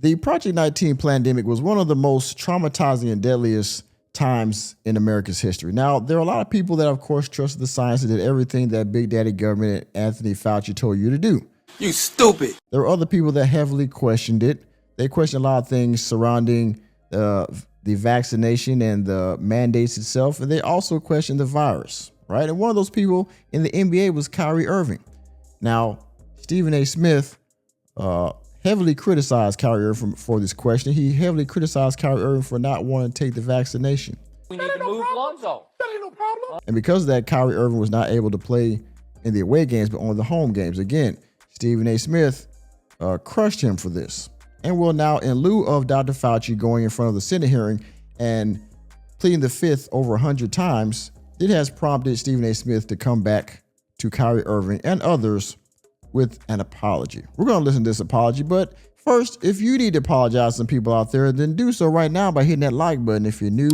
The Project 19 pandemic was one of the most traumatizing and deadliest times in America's history. Now, there are a lot of people that, of course, trusted the science and did everything that Big Daddy government and Anthony Fauci told you to do. You stupid. There were other people that heavily questioned it. They questioned a lot of things surrounding the vaccination and the mandates itself, and they also questioned the virus, right? And one of those people in the NBA was Kyrie Irving. Now, Stephen A. Smith heavily criticized Kyrie Irving for this question. He heavily criticized Kyrie Irving for not wanting to take the vaccination. We need to move Lonzo. That ain't no problem. And because of that, Kyrie Irving was not able to play in the away games, but on the home games. Again, Stephen A. Smith crushed him for this. And will now, in lieu of Dr. Fauci going in front of the Senate hearing and pleading the fifth over 100 times, it has prompted Stephen A. Smith to come back to Kyrie Irving and others with an apology. We're going to listen to this apology, but first, if you need to apologize to some people out there, then do so right now by hitting that like button. If you're new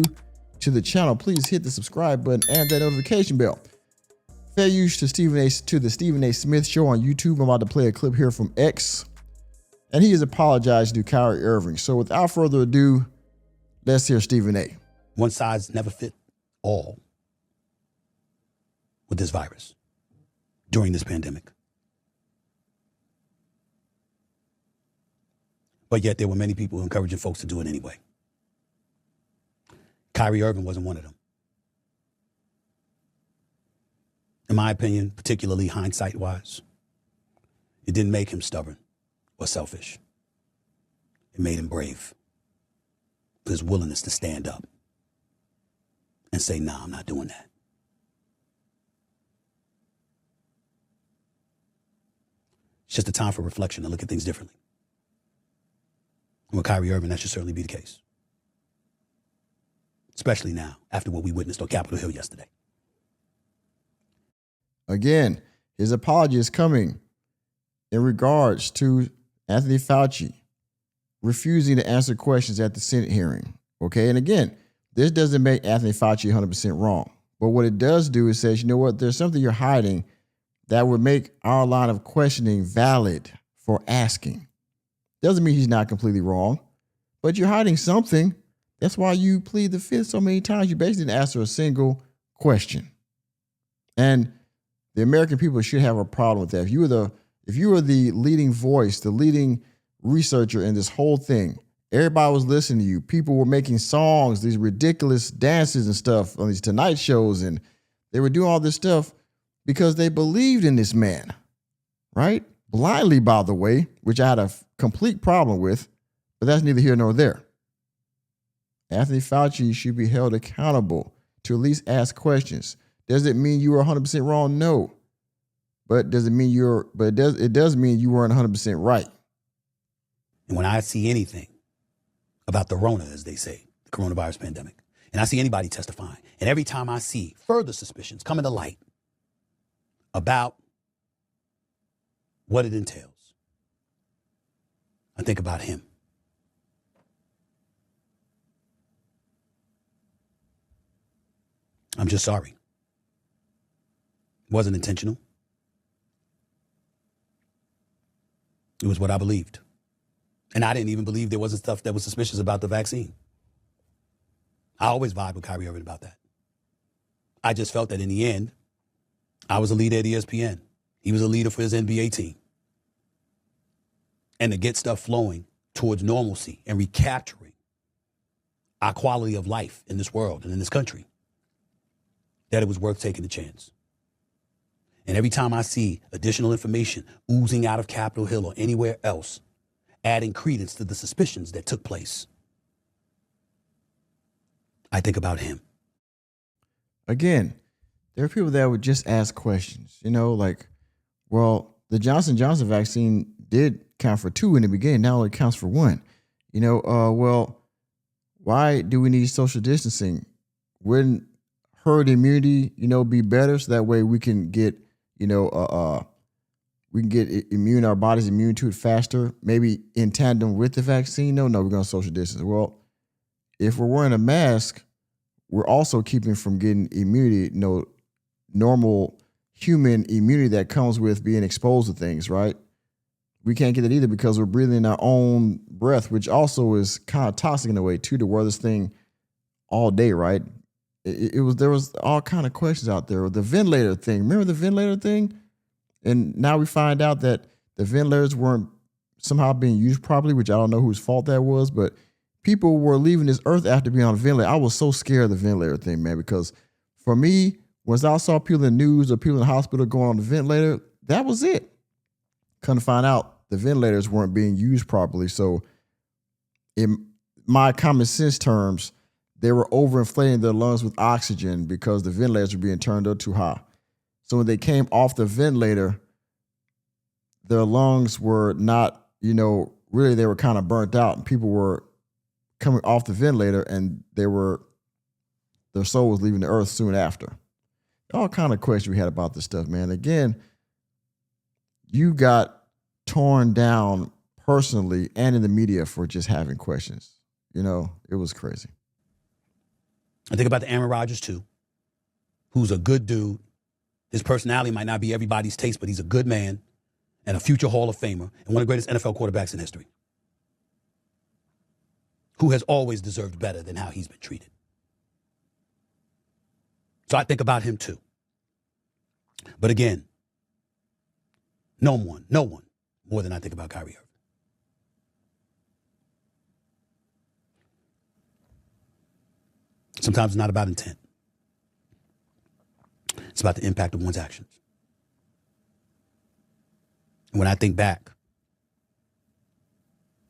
to the channel, please hit the subscribe button and that notification bell. Fair use to the Stephen A. Smith Show on YouTube. I'm about to play a clip here from X, and he has apologized to Kyrie Irving. So without further ado, let's hear Stephen A. One size never fit all with this virus during this pandemic. But yet there were many people encouraging folks to do it anyway. Kyrie Irving wasn't one of them. In my opinion, particularly hindsight-wise, it didn't make him stubborn or selfish. It made him brave for his willingness to stand up and say, nah, I'm not doing that. It's just a time for reflection and look at things differently. And with Kyrie Irving, that should certainly be the case. Especially now, after what we witnessed on Capitol Hill yesterday. Again, his apology is coming in regards to Anthony Fauci refusing to answer questions at the Senate hearing. Okay, and again, this doesn't make Anthony Fauci 100% wrong. But what it does do is says, you know what, there's something you're hiding that would make our line of questioning valid for asking. Doesn't mean he's not completely wrong, but you're hiding something. That's why you plead the fifth so many times. You basically didn't answer a single question. And the American people should have a problem with that. If you were the leading voice, the leading researcher in this whole thing, everybody was listening to you. People were making songs, these ridiculous dances and stuff on these Tonight shows, and they were doing all this stuff because they believed in this man, right? Blindly, by the way, which I had a complete problem with, but that's neither here nor there. Anthony Fauci should be held accountable to at least ask questions. Does it mean you were 100% wrong? No. But does it mean it does mean you weren't 100% right. And when I see anything about the Rona, as they say, the coronavirus pandemic, and I see anybody testifying, and every time I see further suspicions coming to light about what it entails, I think about him. I'm just sorry. It wasn't intentional. It was what I believed. And I didn't even believe there wasn't stuff that was suspicious about the vaccine. I always vibe with Kyrie Irving about that. I just felt that in the end, I was a leader at ESPN. He was a leader for his NBA team. And to get stuff flowing towards normalcy and recapturing our quality of life in this world and in this country, that it was worth taking a chance. And every time I see additional information oozing out of Capitol Hill or anywhere else, adding credence to the suspicions that took place, I think about him. Again, there are people that would just ask questions, like, well, the Johnson & Johnson vaccine did count for 2 in the beginning. Now it counts for 1. Well, why do we need social distancing? Wouldn't herd immunity, be better so that way we can get, immune, our body's immune to it faster, maybe in tandem with the vaccine? No, we're going to social distance. Well, if we're wearing a mask, we're also keeping from getting immunity, normal human immunity that comes with being exposed to things, right? we can't get it either because we're breathing our own breath, which also is kind of toxic in a way too, to wear this thing all day, right? There was all kind of questions out there. The ventilator thing. Remember the ventilator thing? And now we find out that the ventilators weren't somehow being used properly, which I don't know whose fault that was, but people were leaving this earth after being on a ventilator. I was so scared of the ventilator thing, man, because for me, once I saw people in the news or people in the hospital going on the ventilator, that was it. Come to find out, the ventilators weren't being used properly. So in my common sense terms, they were overinflating their lungs with oxygen because the ventilators were being turned up too high. So when they came off the ventilator, their lungs were not, really they were kind of burnt out, and people were coming off the ventilator and their soul was leaving the earth soon after. All kind of questions we had about this stuff, man. Again, you got torn down personally and in the media for just having questions. It was crazy. I think about the Aaron Rodgers too, who's a good dude. His personality might not be everybody's taste, but he's a good man and a future Hall of Famer and one of the greatest NFL quarterbacks in history, who has always deserved better than how he's been treated. So I think about him too. But again, no one more than I think about Kyrie Irving. Sometimes it's not about intent. It's about the impact of one's actions. And when I think back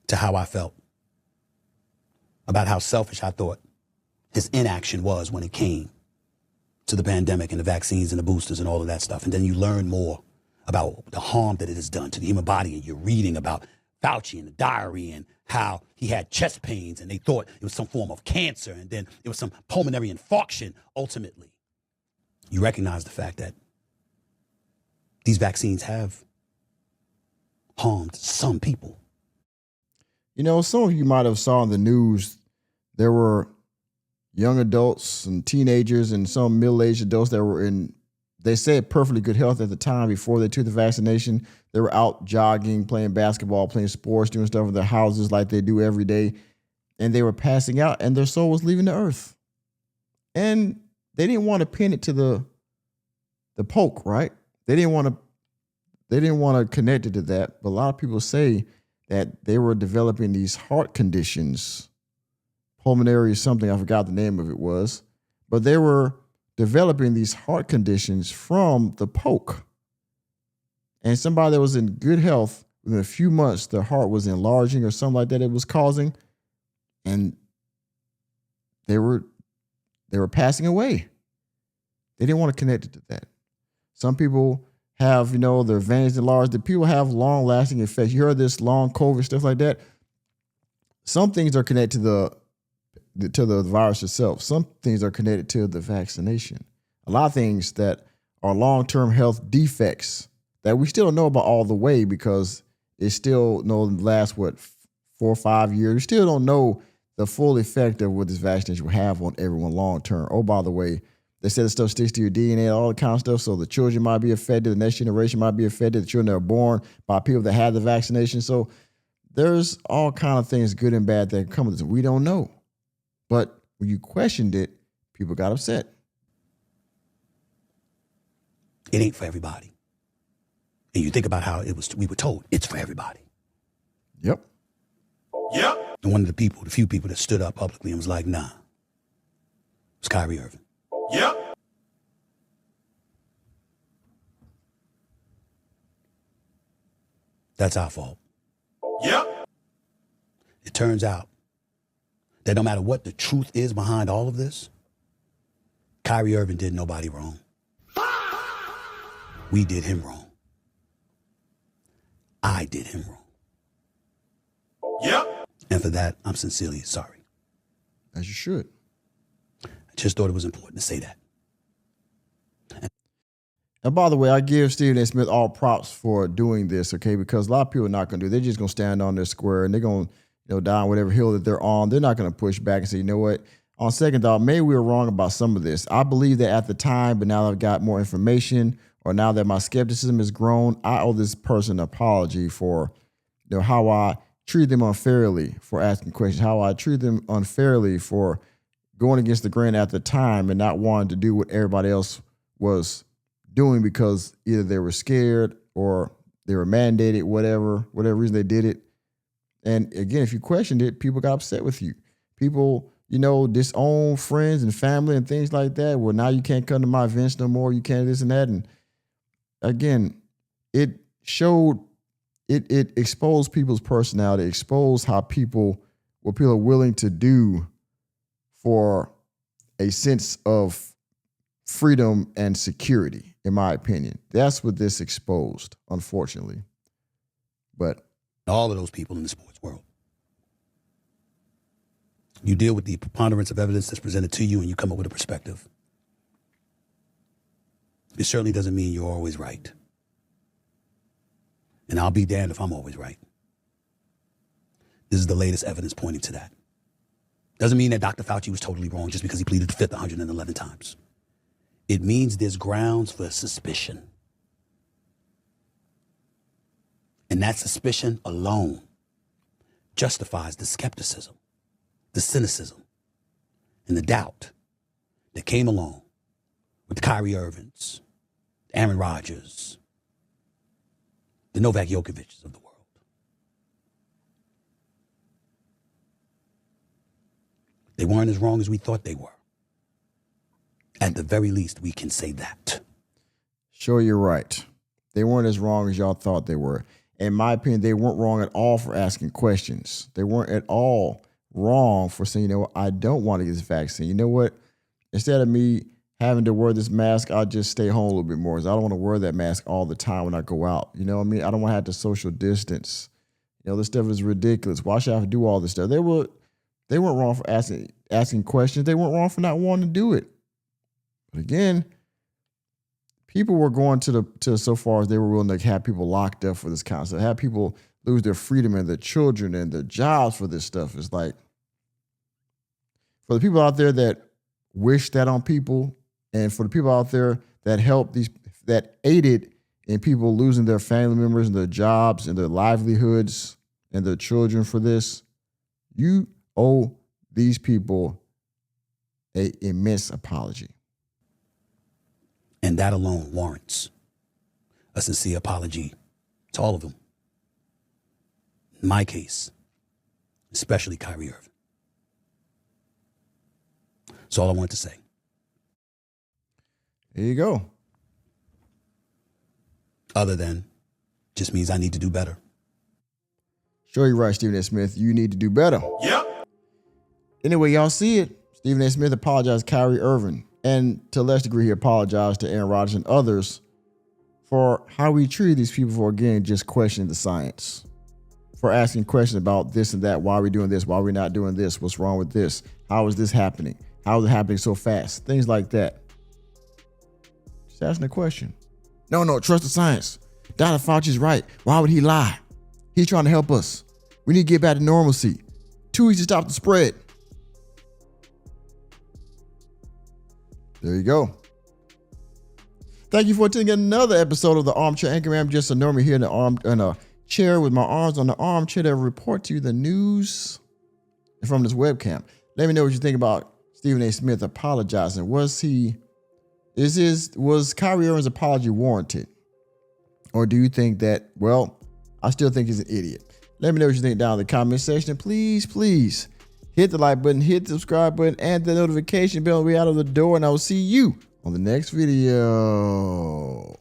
to how I felt about how selfish I thought his inaction was when it came to the pandemic and the vaccines and the boosters and all of that stuff, and then you learn more about the harm that it has done to the human body, and you're reading about Fauci and the diary and how he had chest pains and they thought it was some form of cancer, and then it was some pulmonary infarction ultimately. You recognize the fact that these vaccines have harmed some people. Some of you might have saw in the news, there were young adults and teenagers and some middle-aged adults that were they said perfectly good health at the time before they took the vaccination. They were out jogging, playing basketball, playing sports, doing stuff in their houses like they do every day. And they were passing out and their soul was leaving the earth. And they didn't want to pin it to the poke, right? They didn't want to connect it to that. But a lot of people say that they were developing these heart conditions, pulmonary something, I forgot the name of it was, but they were developing these heart conditions from the poke. And somebody that was in good health, within a few months, their heart was enlarging or something like that it was causing, and they were passing away. They didn't want to connect it to that. Some people have, their veins enlarged. The people have long-lasting effects. You heard this long COVID, stuff like that. Some things are connected to the virus itself. Some things are connected to the vaccination. A lot of things that are long-term health defects that we still don't know about all the way because it still lasts, 4 or 5 years. We still don't know the full effect of what this vaccination will have on everyone long-term. Oh, by the way, they said the stuff sticks to your DNA, all that kind of stuff. So the children might be affected. The next generation might be affected. The children that are born by people that had the vaccination. So there's all kind of things, good and bad, that come with this. We don't know. But when you questioned it, people got upset. It ain't for everybody. And you think about how we were told it's for everybody. Yep. And one of the few people that stood up publicly and was like, nah, it's Kyrie Irving. That's our fault. It turns out that no matter what the truth is behind all of this, Kyrie Irving did nobody wrong. We did him wrong. I did him wrong. And for that, I'm sincerely sorry. As you should. I just thought it was important to say that. And by the way, I give Stephen A. Smith all props for doing this, okay? Because a lot of people are not going to do it. They're just going to stand on their square and they're going to die on whatever hill that they're on. They're not going to push back and say, you know what? On second thought, maybe we were wrong about some of this. I believe that at the time, but now that I've got more information, or now that my skepticism has grown, I owe this person an apology for how I treat them unfairly for asking questions, how I treat them unfairly for going against the grain at the time and not wanting to do what everybody else was doing because either they were scared or they were mandated, whatever reason they did it. And again, if you questioned it, people got upset with you. People, disown friends and family and things like that. Well, now you can't come to my events no more. You can't this and that. And again, it showed, it exposed people's personality, exposed what people are willing to do for a sense of freedom and security, in my opinion. That's what this exposed, unfortunately. But all of those people in the sports world, you deal with the preponderance of evidence that's presented to you and you come up with a perspective. It certainly doesn't mean you're always right. And I'll be damned if I'm always right. This is the latest evidence pointing to that. Doesn't mean that Dr. Fauci was totally wrong just because he pleaded the fifth 111 times. It means there's grounds for suspicion. And that suspicion alone justifies the skepticism, the cynicism, and the doubt that came along with the Kyrie Irvings, the Aaron Rodgers, the Novak Djokovic's of the world. They weren't as wrong as we thought they were. At the very least, we can say that. Sure, you're right. They weren't as wrong as y'all thought they were. In my opinion, they weren't wrong at all for asking questions. They weren't at all wrong for saying, I don't want to get this vaccine. You know what? Instead of me having to wear this mask, I'll just stay home a little bit more. I don't want to wear that mask all the time when I go out. You know what I mean? I don't want to have to social distance. This stuff is ridiculous. Why should I have to do all this stuff? They weren't wrong for asking questions. They weren't wrong for not wanting to do it. But again, people were going to so far as they were willing to have people locked up for this kind of stuff, have people lose their freedom and their children and their jobs for this stuff. It's like, for the people out there that wish that on people, and for the people out there that that aided in people losing their family members and their jobs and their livelihoods and their children for this, you owe these people an immense apology. And that alone warrants a sincere apology to all of them. In my case, especially Kyrie Irving. That's all I wanted to say. There you go. Other than, just means I need to do better. Sure, you're right, Stephen A. Smith. You need to do better. Yep. Anyway, y'all see it. Stephen A. Smith apologized to Kyrie Irving. And to a less degree, he apologized to Aaron Rodgers and others for how we treated these people for, again, just questioning the science. For asking questions about this and that. Why are we doing this? Why are we not doing this? What's wrong with this? How is this happening? How is it happening so fast? Things like that. Just asking a question. No, trust the science. Dr. Fauci's right. Why would he lie? He's trying to help us. We need to get back to normalcy. 2 weeks to stop the spread. There you go. Thank you for attending another episode of the Armchair Anchorman. I'm just a normie here in a chair with my arms on the armchair to report to you the news from this webcam. Let me know what you think about Stephen A. Smith apologizing. Was Kyrie Irving's apology warranted? Or do you think that, I still think he's an idiot. Let me know what you think down in the comment section. And please hit the like button, hit the subscribe button, and the notification bell. We're out of the door, and I will see you on the next video.